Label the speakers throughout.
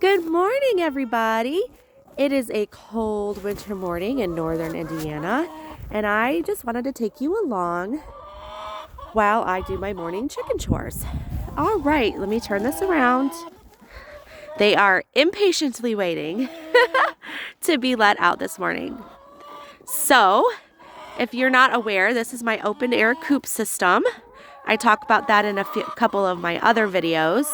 Speaker 1: Good morning, everybody. It is a cold winter morning in northern Indiana, and I just wanted to take you along while I do my morning chicken chores. All right, let me turn this around. They are impatiently waiting to be let out this morning. So, if you're not aware, this is my open air coop system. I talk about that in a couple of my other videos.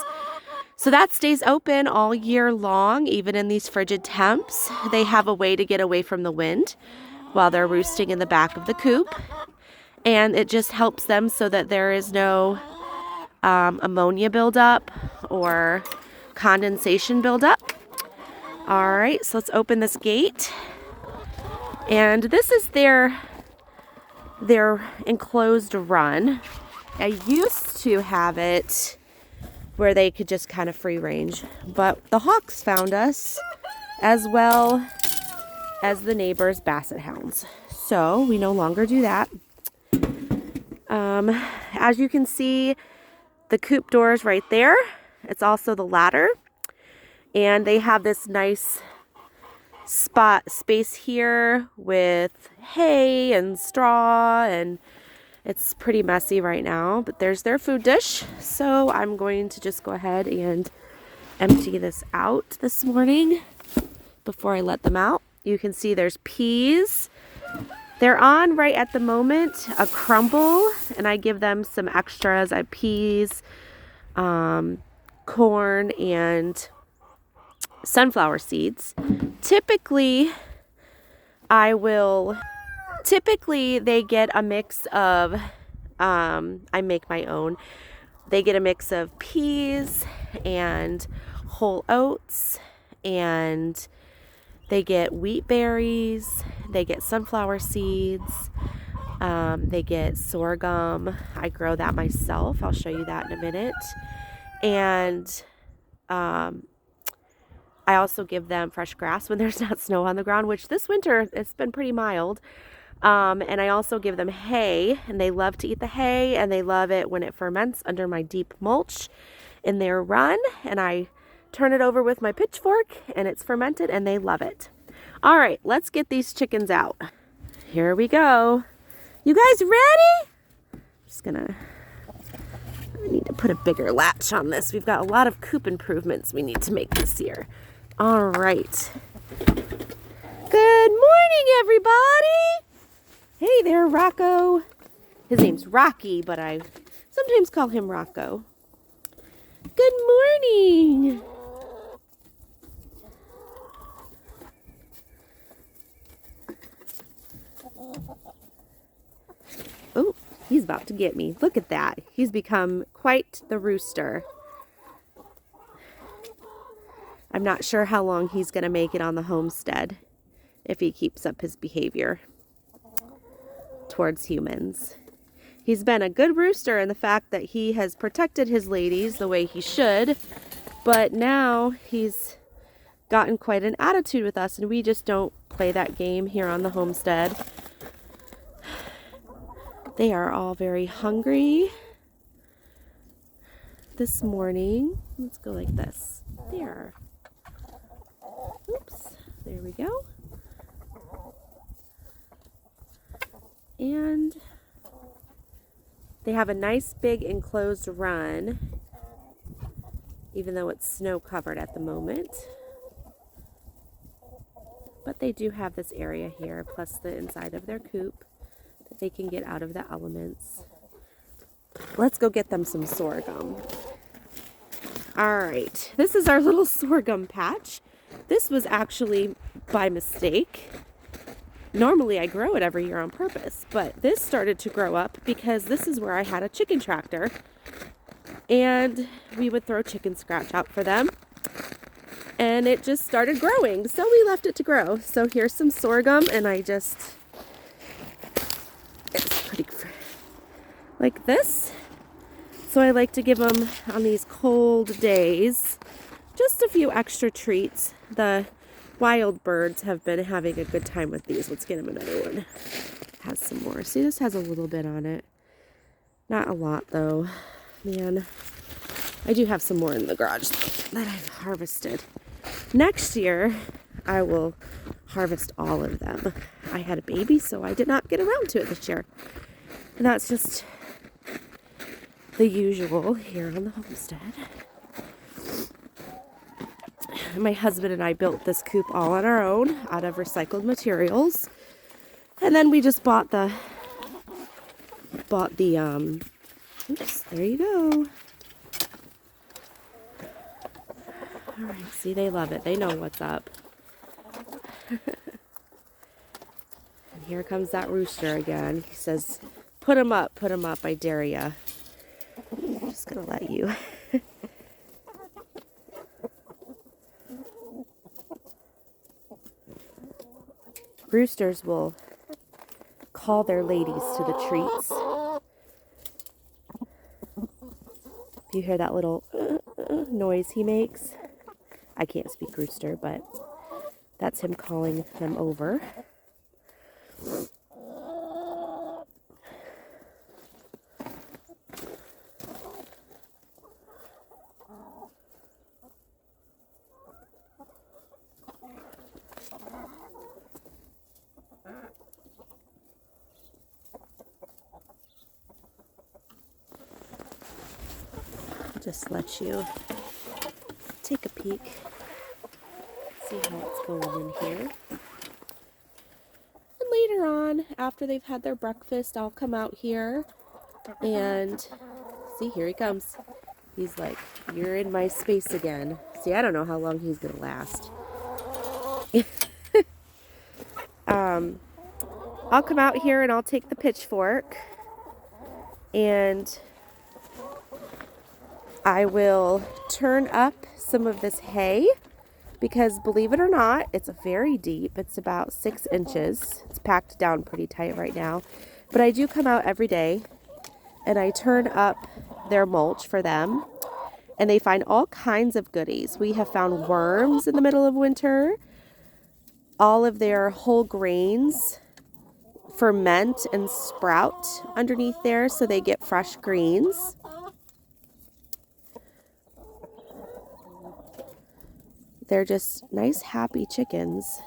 Speaker 1: So that stays open all year long, even in these frigid temps. They have a way to get away from the wind while they're roosting in the back of the coop. And it just helps them so that there is no ammonia buildup or condensation buildup. All right, so let's open this gate. And this is their enclosed run. I used to have it where they could just kind of free range, but the hawks found us as well as the neighbors' basset hounds, so we no longer do that. As you can see, the coop door is right there. It's also the ladder, and they have this nice space here with hay and straw, and it's pretty messy right now, but there's their food dish. So I'm going to just go ahead and empty this out this morning before I let them out. You can see there's peas. They're on right at the moment a crumble, and I give them some extras. I have peas, corn, and sunflower seeds. Typically they get a mix of, I make my own. They get a mix of peas and whole oats, and they get wheat berries, they get sunflower seeds, they get sorghum. I grow that myself. I'll show you that in a minute. And I also give them fresh grass when there's not snow on the ground, which this winter it's been pretty mild. And I also give them hay, and they love to eat the hay, and they love it when it ferments under my deep mulch in their run. And I turn it over with my pitchfork, and it's fermented, and they love it. All right, let's get these chickens out. Here we go. You guys ready? I need to put a bigger latch on this. We've got a lot of coop improvements we need to make this year. All right. Good morning, everybody. Hey there, Rocco. His name's Rocky, but I sometimes call him Rocco. Good morning. Oh, he's about to get me. Look at that. He's become quite the rooster. I'm not sure how long he's going to make it on the homestead if he keeps up his behavior towards humans. He's been a good rooster in the fact that he has protected his ladies the way he should, but now he's gotten quite an attitude with us, and we just don't play that game here on the homestead. They are all very hungry this morning. Let's go like this. There. Oops. There we go. And they have a nice big enclosed run, even though it's snow covered at the moment. But they do have this area here, plus the inside of their coop, that they can get out of the elements. Let's go get them some sorghum. All right, this is our little sorghum patch. This was actually by mistake. Normally I grow it every year on purpose, but this started to grow up because this is where I had a chicken tractor, and we would throw chicken scratch out for them, and it just started growing, so we left it to grow. So here's some sorghum, and it's pretty like this. So I like to give them on these cold days just a few extra treats. The wild birds have been having a good time with these. Let's get them another one. Has some more. See, this has a little bit on it. Not a lot, though. Man, I do have some more in the garage that I've harvested. Next year, I will harvest all of them. I had a baby, so I did not get around to it this year. And that's just the usual here on the homestead. My husband and I built this coop all on our own out of recycled materials. And then we just bought the oops, there you go. All right, see, they love it. They know what's up. And here comes that rooster again. He says, put him up, I dare ya. I'm just gonna let you. Roosters will call their ladies to the treats. If you hear that little noise he makes, I can't speak rooster, but that's him calling them over. Just let you take a peek, see how it's going in here. And later on, after they've had their breakfast, I'll come out here and see, here he comes. He's like, you're in my space again. See, I don't know how long he's gonna last. I'll come out here and I'll take the pitchfork and I will turn up some of this hay because, believe it or not, it's very deep. It's about 6 inches. It's packed down pretty tight right now. But I do come out every day and I turn up their mulch for them. And they find all kinds of goodies. We have found worms in the middle of winter. All of their whole grains ferment and sprout underneath there so they get fresh greens. They're just nice, happy chickens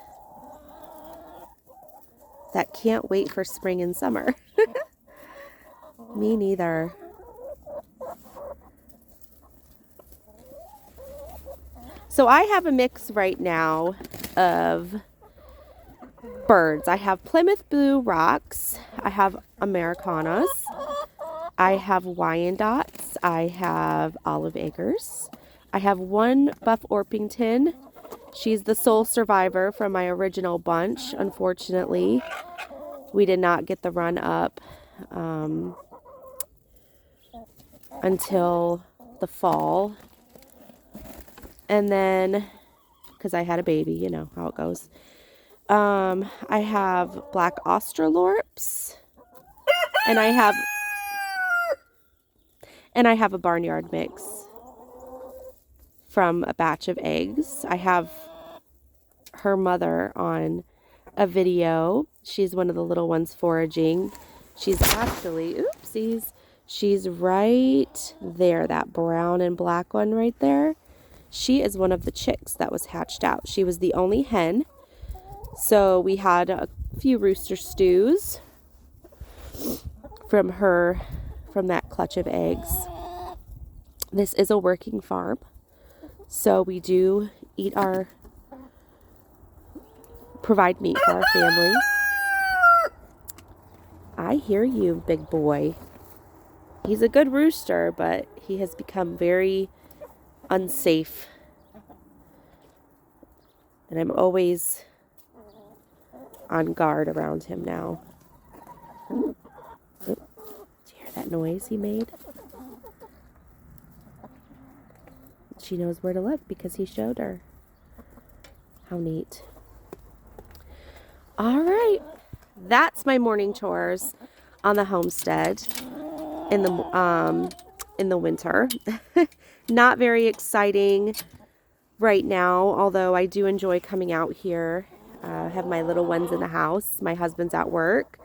Speaker 1: that can't wait for spring and summer. Me neither. So I have a mix right now of birds. I have Plymouth Blue Rocks. I have Americanas. I have Wyandottes. I have Olive Acres. I have one Buff Orpington. She's the sole survivor from my original bunch. Unfortunately, we did not get the run up until the fall. And then, because I had a baby, you know how it goes. I have black Australorps. And I have a barnyard mix from a batch of eggs. I have her mother on a video. She's one of the little ones foraging. She's actually, oopsies, she's right there, that brown and black one right there. She is one of the chicks that was hatched out. She was the only hen. So we had a few rooster stews from that clutch of eggs. This is a working farm. So we do provide meat for our family. I hear you, big boy. He's a good rooster, but he has become very unsafe. And I'm always on guard around him now. Did you hear that noise he made? She knows where to look because he showed her. How neat. All right. That's my morning chores on the homestead in the winter. Not very exciting right now, although I do enjoy coming out here. I have my little ones in the house. My husband's at work.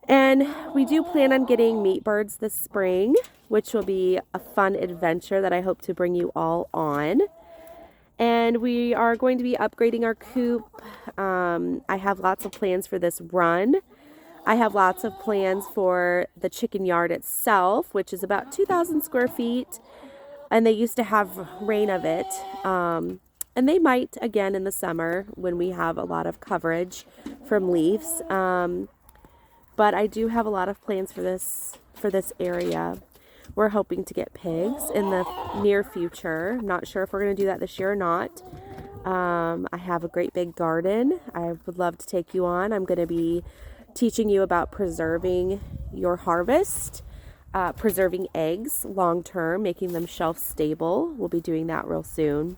Speaker 1: And we do plan on getting meat birds this spring, which will be a fun adventure that I hope to bring you all on. And we are going to be upgrading our coop. I have lots of plans for this run. I have lots of plans for the chicken yard itself, which is about 2,000 square feet. And they used to have rain of it. And they might again in the summer when we have a lot of coverage from leaves. But I do have a lot of plans for this area. We're hoping to get pigs in the near future. I'm not sure if we're going to do that this year or not. I have a great big garden. I would love to take you on. I'm going to be teaching you about preserving your harvest, preserving eggs long term, making them shelf stable. We'll be doing that real soon.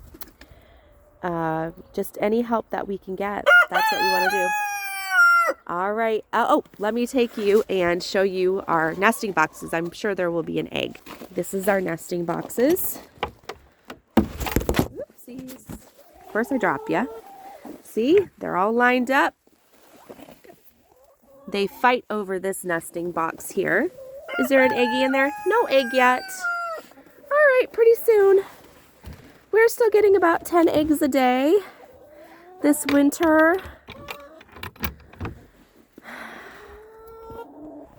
Speaker 1: Just any help that we can get. That's what we want to do. All right. Oh, let me take you and show you our nesting boxes. I'm sure there will be an egg. This is our nesting boxes. Oopsies. First I drop you. See, they're all lined up. They fight over this nesting box here. Is there an eggie in there? No egg yet. All right, pretty soon. We're still getting about 10 eggs a day this winter.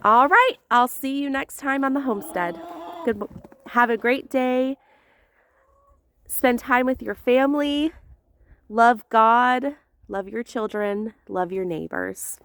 Speaker 1: All right, I'll see you next time on the homestead. Have a great day. Spend time with your family. Love God. Love your children. Love your neighbors.